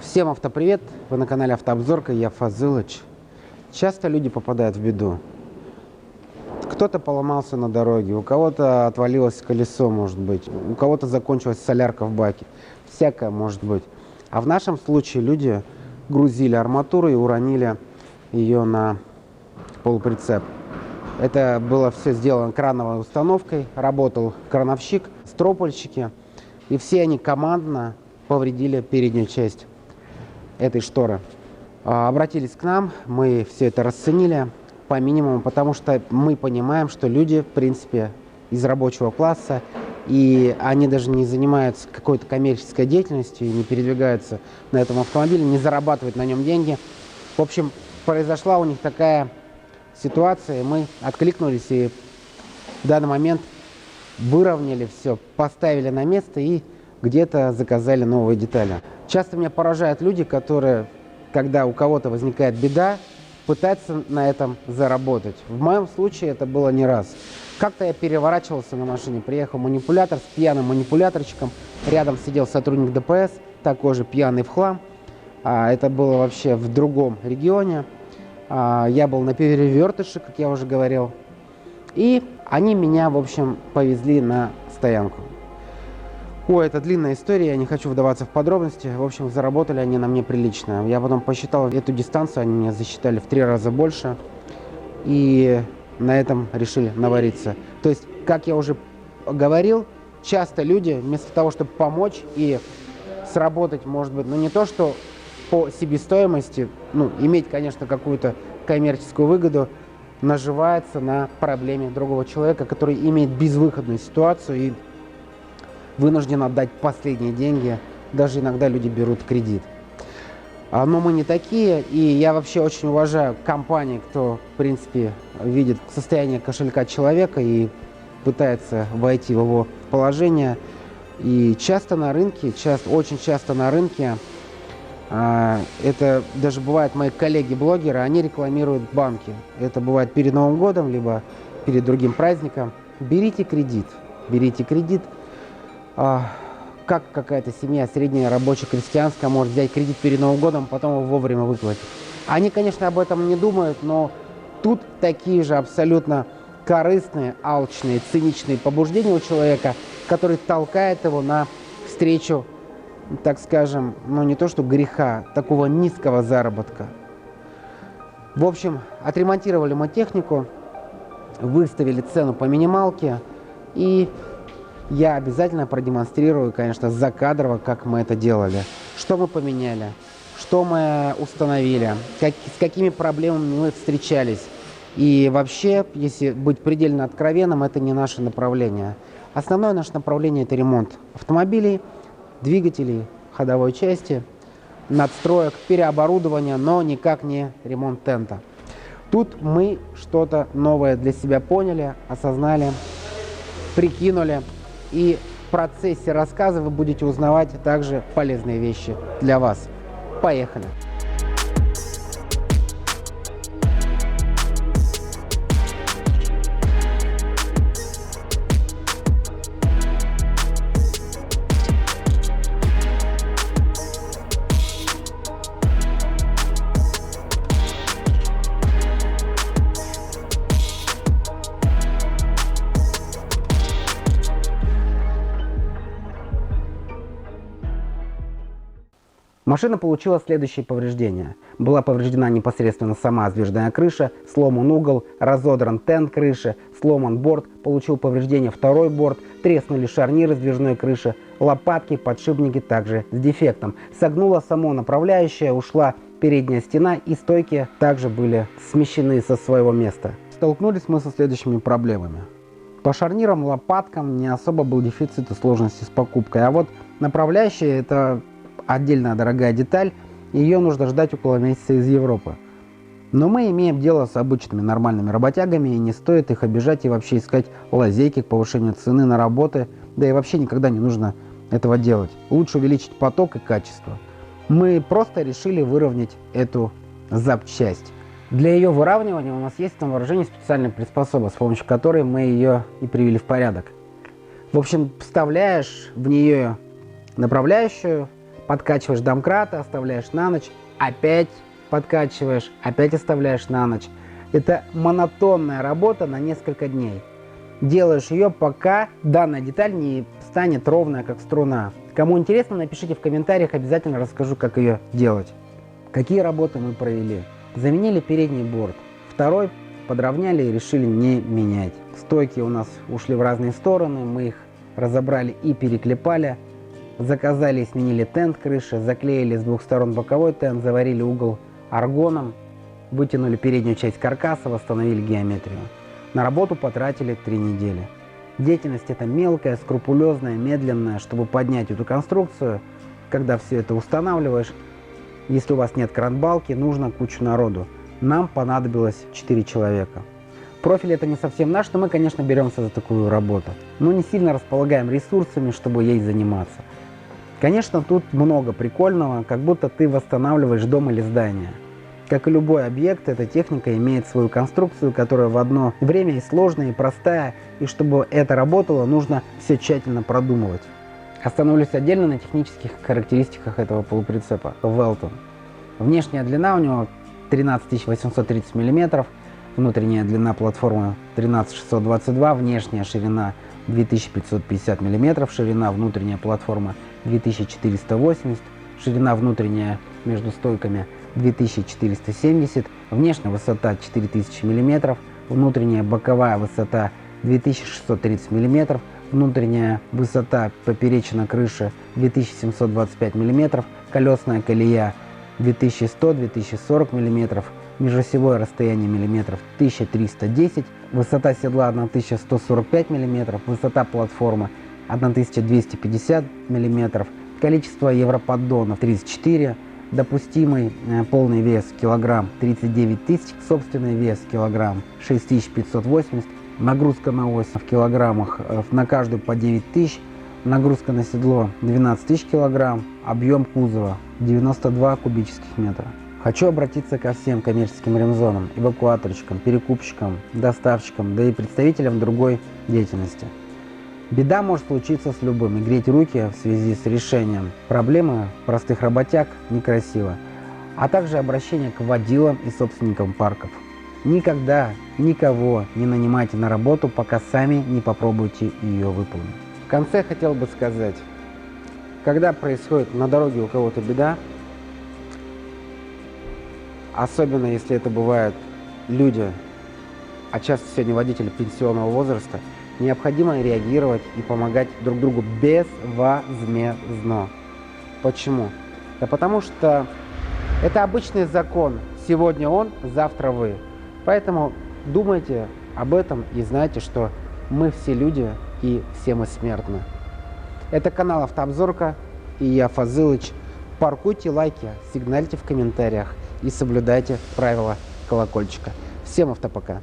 Всем автопривет! Вы на канале Автообзорка, я Фазылыч. Часто люди попадают в беду. Кто-то поломался на дороге, у кого-то отвалилось колесо, может быть, у кого-то закончилась солярка в баке. Всякое может быть. А в нашем случае люди грузили арматуру и уронили ее на полуприцеп. Это было все сделано крановой установкой, работал крановщик, стропольщики, и все они командно повредили переднюю часть этой шторы. Обратились к нам, мы все это расценили по минимуму, потому что мы понимаем, что люди, в принципе, из рабочего класса, и они даже не занимаются какой-то коммерческой деятельностью, и не передвигаются на этом автомобиле, не зарабатывают на нем деньги. В общем, произошла у них такая ситуация, и мы откликнулись и в данный момент выровняли все, поставили на место и где-то заказали новые детали. Часто меня поражают люди, которые, когда у кого-то возникает беда, пытаются на этом заработать. В моем случае это было не раз. Как-то я переворачивался на машине, приехал манипулятор с пьяным манипуляторчиком, рядом сидел сотрудник ДПС, такой же пьяный в хлам. Это было вообще в другом регионе. Я был на перевертыше, как я уже говорил. И они меня, в общем, повезли на стоянку. Ой, это длинная история, я не хочу вдаваться в подробности. В общем, заработали они на мне прилично. Я потом посчитал эту дистанцию, они мне засчитали в 3 раза больше. И на этом решили навариться. То есть, как я уже говорил, часто люди, вместо того, чтобы помочь и сработать, может быть, ну не то, что по себестоимости, ну, иметь, конечно, какую-то коммерческую выгоду, наживается на проблеме другого человека, который имеет безвыходную ситуацию и вынужден отдать последние деньги. Даже иногда люди берут кредит. Но мы не такие, и я вообще очень уважаю компании, кто, в принципе, видит состояние кошелька человека и пытается войти в его положение. И часто на рынке, очень часто на рынке, это даже бывает мои коллеги-блогеры, они рекламируют банки. Это бывает перед Новым годом, либо перед другим праздником. Берите кредит, берите кредит. Как какая-то семья средняя, рабочая, крестьянская может взять кредит перед Новым годом, потом его вовремя выплатить? Они, конечно, об этом не думают, но тут такие же абсолютно корыстные, алчные, циничные побуждения у человека, который толкает его на встречу, так скажем, ну не то что греха, такого низкого заработка. В общем, отремонтировали мы технику, выставили цену по минималке, и я обязательно продемонстрирую, конечно, закадрово, как мы это делали. Что мы поменяли, что мы установили, с какими проблемами мы встречались. И вообще, если быть предельно откровенным, это не наше направление. Основное наше направление – это ремонт автомобилей, двигателей, ходовой части, надстроек, переоборудования, но никак не ремонт тента. Тут мы что-то новое для себя поняли, осознали, прикинули. И в процессе рассказа вы будете узнавать также полезные вещи для вас. Поехали! Машина получила следующие повреждения. Была повреждена непосредственно сама сдвижная крыша, сломан угол, разодран тент крыши, сломан борт, получил повреждение второй борт, треснули шарниры сдвижной крыши, лопатки, подшипники также с дефектом. Согнуло само направляющее, ушла передняя стена, и стойки также были смещены со своего места. Столкнулись мы со следующими проблемами. По шарнирам, лопаткам не особо был дефицит и сложности с покупкой, а вот направляющая — это отдельная дорогая деталь, ее нужно ждать около месяца из Европы. Но мы имеем дело с обычными нормальными работягами, и не стоит их обижать и вообще искать лазейки к повышению цены на работы, да и вообще никогда не нужно этого делать. Лучше увеличить поток и качество. Мы просто решили выровнять эту запчасть. Для ее выравнивания у нас есть на вооружении специальная приспособа, с помощью которой мы ее и привели в порядок. В общем, вставляешь в нее направляющую, подкачиваешь домкрата, оставляешь на ночь, опять подкачиваешь, опять оставляешь на ночь. Это монотонная работа на несколько дней. Делаешь ее, пока данная деталь не станет ровная, как струна. Кому интересно, напишите в комментариях, обязательно расскажу, как ее делать. Какие работы мы провели? Заменили передний борт. Второй подровняли и решили не менять. Стойки у нас ушли в разные стороны, мы их разобрали и переклепали. Заказали и сменили тент крыши, заклеили с двух сторон боковой тент, заварили угол аргоном, вытянули переднюю часть каркаса, восстановили геометрию. На работу потратили 3 недели. Деятельность эта мелкая, скрупулезная, медленная. Чтобы поднять эту конструкцию, когда все это устанавливаешь, если у вас нет кран-балки, нужно кучу народу. Нам понадобилось 4 человека. Профиль это не совсем наш, но мы, конечно, беремся за такую работу. Но не сильно располагаем ресурсами, чтобы ей заниматься. Конечно, тут много прикольного, как будто ты восстанавливаешь дом или здание. Как и любой объект, эта техника имеет свою конструкцию, которая в одно время и сложная, и простая, и чтобы это работало, нужно все тщательно продумывать. Остановлюсь отдельно на технических характеристиках этого полуприцепа Велтон. Внешняя длина у него 13 830 мм, внутренняя длина платформы 13 622, внешняя ширина 2550 мм, ширина внутренняя платформа 2480, ширина внутренняя между стойками 2470, внешняя высота 4000 мм, внутренняя боковая высота 2630 мм, внутренняя высота поперечина крыши 2725 мм, колесная колея 2100-2040 мм, межосевое расстояние миллиметров 1310, высота седла 1145 мм, высота платформы 1250 мм, количество европоддонов 34, допустимый полный вес килограмм 39 тысяч, собственный вес килограмм 6580, нагрузка на ось в килограммах на каждую по 9 тысяч, нагрузка на седло 12 тысяч килограмм, объем кузова 92 кубических метра. Хочу обратиться ко всем коммерческим ремзонам, эвакуаторщикам, перекупщикам, доставщикам, да и представителям другой деятельности. Беда может случиться с любым, и греть руки в связи с решением проблемы простых работяг некрасиво, а также обращение к водилам и собственникам парков. Никогда никого не нанимайте на работу, пока сами не попробуете ее выполнить. В конце хотел бы сказать, когда происходит на дороге у кого-то беда, особенно если это бывают люди, а часто сегодня водители пенсионного возраста, необходимо реагировать и помогать друг другу безвозмездно. Почему? Да потому что это обычный закон. Сегодня он, завтра вы. Поэтому думайте об этом и знайте, что мы все люди и все мы смертны. Это канал Автообзорка и я, Фазылыч. Паркуйте лайки, сигнальте в комментариях и соблюдайте правила колокольчика. Всем автопока!